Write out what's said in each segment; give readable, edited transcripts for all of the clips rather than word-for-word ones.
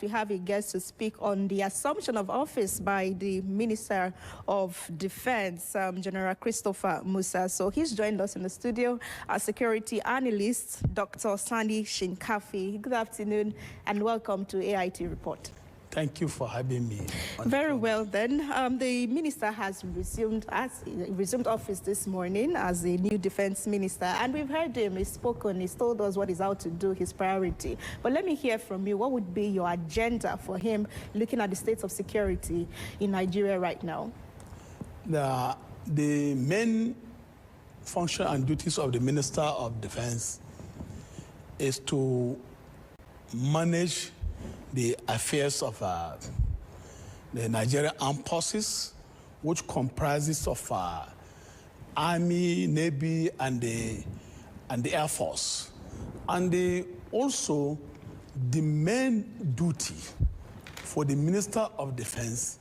We have a guest to speak on the assumption of office by the Minister of Defense, General Christopher Musa. So he's joined us in the studio, our security analyst, Dr. Sandy Shinkafi. Good afternoon and welcome to AIT Report. Thank you for having me. Very well then. The minister has resumed office this morning as the new defense minister, and we've heard him. He's spoken. He's told us what he's out to do, his priority. But let me hear from you. What would be your agenda for him, looking at the state of security in Nigeria right now? The main function and duties of the Minister of Defense is to manage the affairs of the Nigerian Armed Forces, which comprises of Army, Navy, and the Air Force. And also, the main duty for the Minister of Defense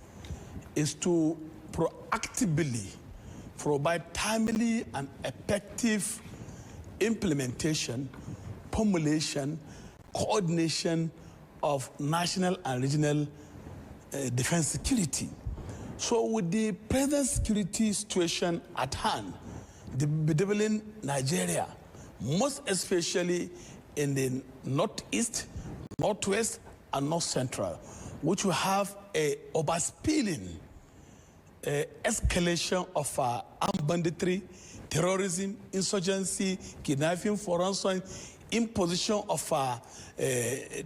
is to proactively provide timely and effective implementation, formulation, coordination of national and regional defense security. So with the present security situation at hand, the bedeviling Nigeria, most especially in the northeast, northwest, and north central, which will have a overspilling escalation of armed banditry, terrorism, insurgency, kidnapping, for instance, imposition of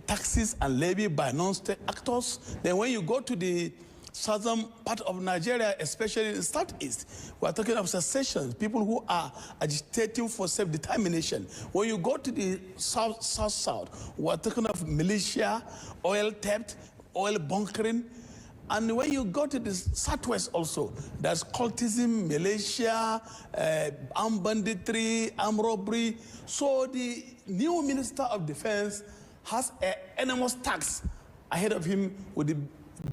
taxes and levy by non-state actors. Then when you go to the southern part of Nigeria, especially in the southeast, we are talking of secession, people who are agitating for self-determination. When you go to the south, we are talking of militia, oil theft, oil bunkering. And when you go to the southwest also, there's cultism, militia, armed banditry, armed robbery. So the new Minister of Defense has an enormous task ahead of him with the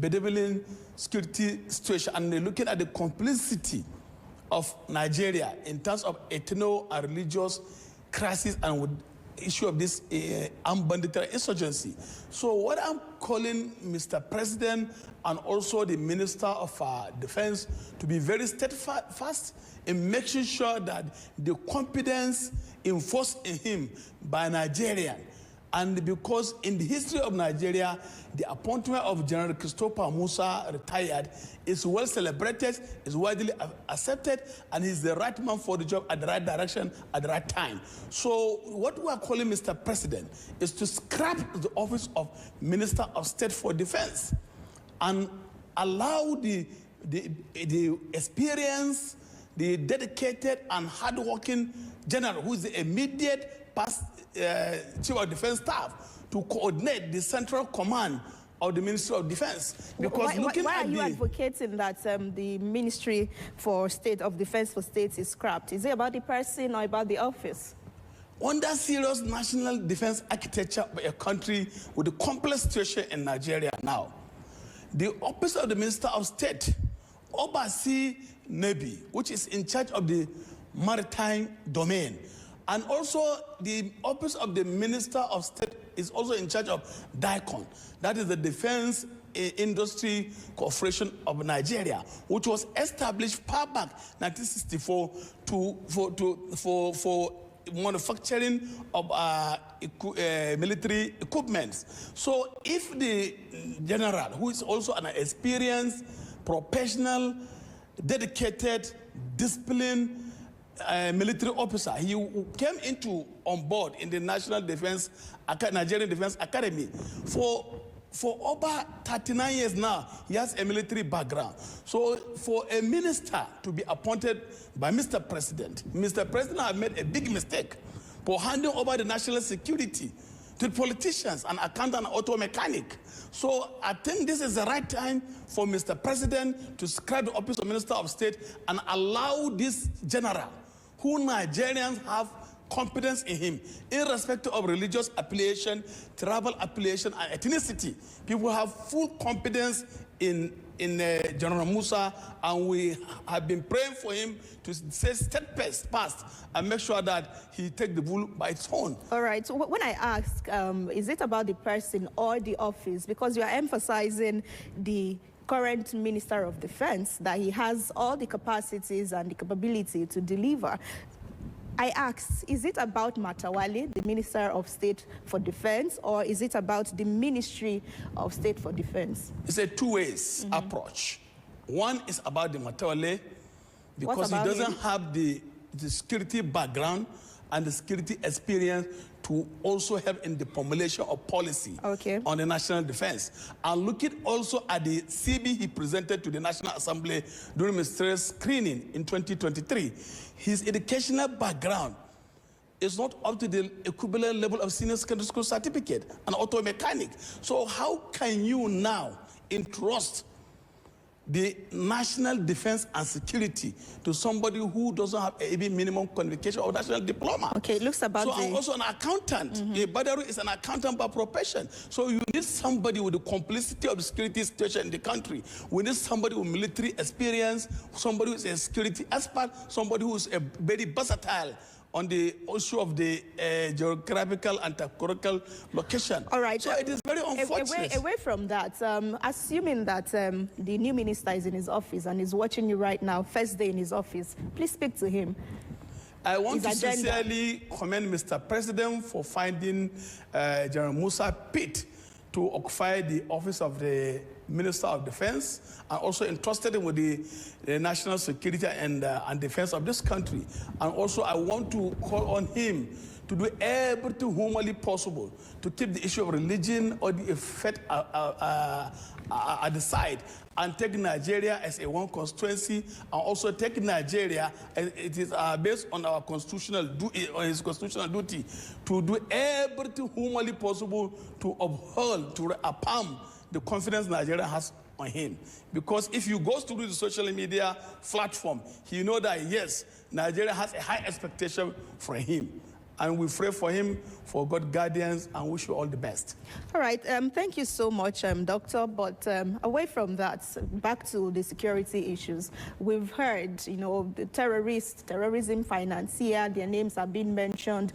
bedeviling security situation. And they're looking at the complicity of Nigeria in terms of ethno and religious crisis and with issue of this armed banditry insurgency. So what I'm calling Mr. President and also the Minister of Defense to be very steadfast in making sure that the confidence enforced in him by Nigerians, and because in the history of Nigeria, the appointment of General Christopher Musa, retired, is well celebrated, is widely accepted, and he's the right man for the job at the right direction at the right time. So what we are calling Mr. President is to scrap the office of Minister of State for Defense and allow the experienced, the dedicated and hardworking general who is the immediate past Chief of Defense Staff to coordinate the central command of the Ministry of Defense. Because why are you advocating that the Ministry for State of Defense for States is scrapped? Is it about the person or about the office? Under serious national defense architecture of a country with the complex situation in Nigeria now, the office of the Minister of State oversees Navy, which is in charge of the maritime domain. And also, the office of the Minister of State is also in charge of DICON, that is the Defense Industry Corporation of Nigeria, which was established far back 1964 for manufacturing of military equipment. So if the general, who is also an experienced, professional, dedicated, disciplined, military officer, he came on board in the Nigerian Defense Academy. For over 39 years now, he has a military background. So for a minister to be appointed by Mr. President has made a big mistake for handing over the national security to politicians and accountant and auto mechanic. So I think this is the right time for Mr. President to scrap the office of Minister of State and allow this general, who Nigerians have confidence in him, irrespective of religious affiliation, tribal affiliation, and ethnicity. People have full confidence in General Musa, and we have been praying for him to say steadfast and make sure that he take the bull by its horn. All right. So when I ask, is it about the person or the office? Because you are emphasizing the current Minister of Defense, that he has all the capacities and the capability to deliver. I ask, is it about Matawale, the Minister of State for Defense, or is it about the Ministry of State for Defense? It's a two-way approach. One is about the Matawale, because he doesn't have the security background and the security experience to also help in the formulation of policy on the national defense. And looking also at the CB he presented to the National Assembly during ministerial screening in 2023, his educational background is not up to the equivalent level of senior secondary school certificate, an auto mechanic. So how can you now entrust the national defense and security to somebody who doesn't have even minimum qualification or national diploma? Okay, it looks about I'm also an accountant. A Badaru is an accountant by profession. So you need somebody with the complicity of the security situation in the country. We need somebody with military experience, somebody who is a security expert, somebody who is a very versatile on the issue of the geographical and topographical location. All right. So it is very unfortunate. Away from that, assuming that the new minister is in his office and is watching you right now, first day in his office, please speak to him. I want to sincerely commend Mr. President for finding General Musa fit to occupy the office of the Minister of Defense, and also entrusted him with the national security and defense of this country. And also I want to call on him to do everything humanly possible to keep the issue of religion or the effect at the side, and take Nigeria as a one constituency, and also take Nigeria as it is based on our constitutional duty, or his constitutional duty, to do everything humanly possible to uphold, to affirm the confidence Nigeria has on him. Because if you go through the social media platform, you know that yes, Nigeria has a high expectation for him. And we pray for him, for God's guidance, and wish you all the best. All right. Thank you so much, Doctor. But away from that, back to the security issues. We've heard, the terrorism financier, their names have been mentioned.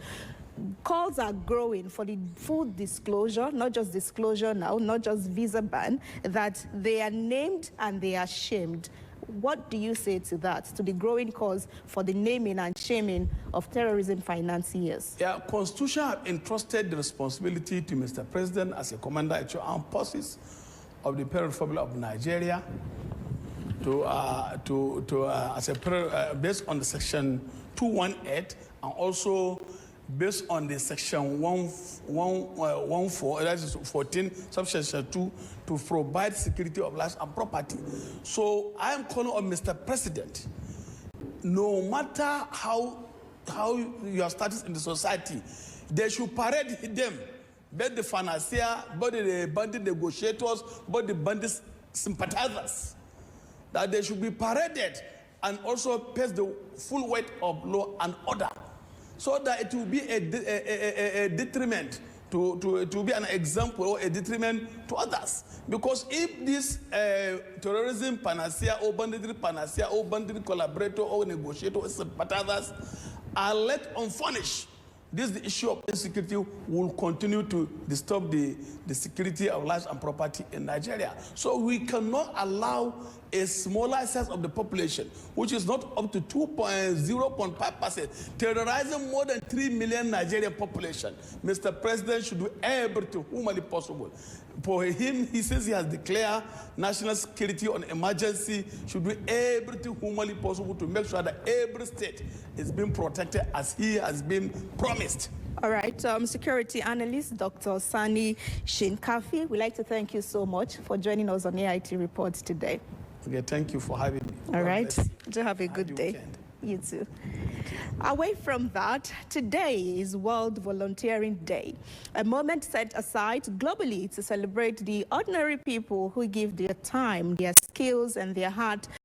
Calls are growing for the full disclosure, not just disclosure now, not just visa ban, that they are named and they are shamed. What do you say to that, to the growing calls for the naming and shaming of terrorism financiers? Yeah, Constitution has entrusted the responsibility to Mr. President as a commander at your armed forces of the Federal Republic of Nigeria based on the Section 218 and also based on the Section 114, that is 14, subsection 2, to provide security of life and property. So I am calling on Mr. President, no matter how your status in the society, they should parade them, both the financier, both the bandit negotiators, both the bandit sympathizers, that they should be paraded and also face the full weight of law and order, so that it will be a detriment to be an example or a detriment to others. Because if this terrorism panacea or banditry panacea or bandit collaborator or negotiator or sympathizers are left unfurnished, the issue of insecurity will continue to disturb the security of lives and property in Nigeria. So we cannot allow a smaller size of the population, which is not up to 0.5%, terrorizing more than 3 million Nigerian population. Mr. President should do everything humanly possible. For him, he says he has declared national security on emergency, should do everything humanly possible to make sure that every state is being protected as he has been promised. All right, security analyst Dr. Sani Shinkafi, we'd like to thank you so much for joining us on AIT Reports today. Okay, thank you for having me. All right, do have a good day. Weekend. You too. Away from that, today is World Volunteering Day, a moment set aside globally to celebrate the ordinary people who give their time, their skills, and their heart